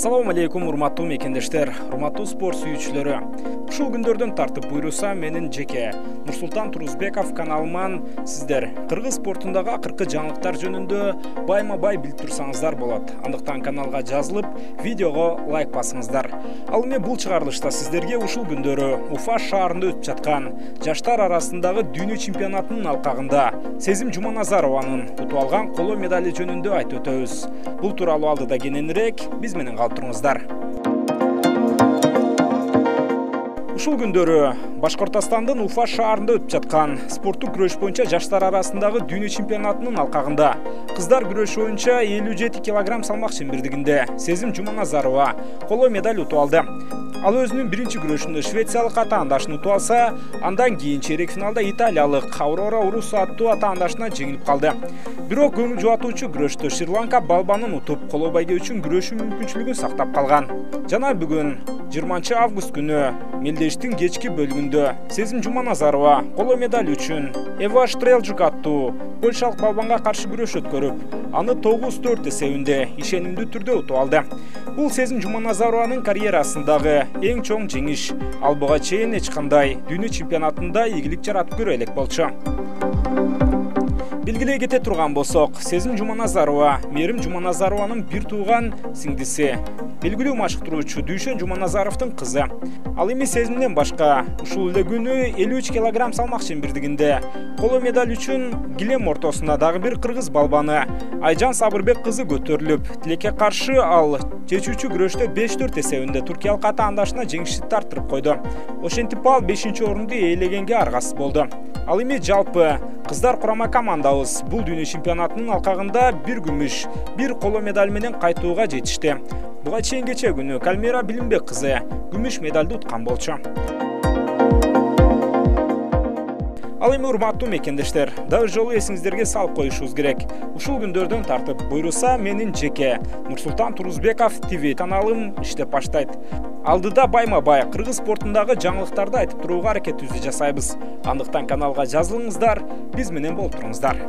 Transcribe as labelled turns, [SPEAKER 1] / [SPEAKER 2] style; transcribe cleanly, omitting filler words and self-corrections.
[SPEAKER 1] Assalamu алейкум, урматтуу мекендештер, урматтуу спорт сүйүүчүлөрү. Ушул күндөрдөн тартып буйруса менин жеке Нурсултан Турузбеков каналыман сиздер кыргыз спортундагы акыркы жаңылыктар жөнүндө байма-бай билип турсаңыздар болот. Андыктан каналга жазылып, видеого лайк басыңыздар. Ал эми бул чыгарылышта сиздерге ушул күндөрү Уфа шаарында өтүп жаткан жаштар арасындагы дүйнө чемпионатынын алкагында Сезим Жуманазарованын утуп алган коло медали жөнүндө айтып өтөбүз. Бул тууралуу алдыда кененирээк биз менен калып туруңуздар. Ушул күндөрү Башкортостандын Уфа шаарында өтүп жаткан спорттук күрөш боюнча жаштар арасындагы дүйнө чемпионатынын алкагында кыздар күрөшү боюнча 57 кг салмак чембирдигинде Сезим Жуманазарова коло медаль утуп алды. Ал өзүнүн биринчи күрөшүндө швециялык атаандашын утуп алса, андан кийин чейрек финалда италиялык Аурора Урусу аттуу атаандашына жеңилип калды. Бирок көңүл жубатуучу күрөштө Шри-Ланка балбанын утуп, коло байге үчүн күрөшүү мүмкүнчүлүгүн сактап калган. Жана бүгүн 20 август күнү мелдештин кечки бөлүгүндө Сезим Жуманазарова коло медаль үчүн Ева Штрелжук аттуу польшалык балбанга каршы күрөш өткөрүп, аны 9-4 эсебинде ишенимдүү түрдө утуп алды. Бул Сезим Жуманазарованын карьерасындагы эң чоң жеңиш. Ал буга чейин эч кандай дүйнө чемпионатында ийгилик жаратып көрө элек болчу. Белгилей кете турган болсок, Сезим Жуманазарова Мерим Жуманазарованын бир тууган сиңдиси, белгилүү машыктыруучу Дүйшөн Жуманазаровдун кызы. Ал эми Сезимден башка ушул эле күнү 53 кг салмак чембирдигинде коло медаль үчүн килем ортосуна дагы бир кыргыз балбаны Айжан Сабырбек кызы көтөрүлүп, тилекке каршы ал чечүүчү күрөштө 5-4 эсебинде туркиялык атаандашына жеңишти тартырып койду. Ошентип ал 5-орунду ээлегенге аргасыз болду. Ал эми жалпы кыздар курама командабыз бул дүйнө чемпионатынын алкагында бир күмүш, бир коло медаль менен кайтууга жетишти. Буга чейин кече күнү Калмира Билимбек кызы күмүш медальды уткан болчу. Ал эми урматтуу мекендештер, дагы жолу эсиңиздерге салып коюшубуз керек. Ушул күндөрдөн тартып буйруса менин жеке Нурсултан Турузбеков ТВ каналым иштеп баштайт. Алдыда байма-бай кыргыз спортундагы жаңылыктарды айтып турууга аракетибизди жасайбыз. Андыктан каналга жазылыңыздар, биз менен болуп туруңуздар.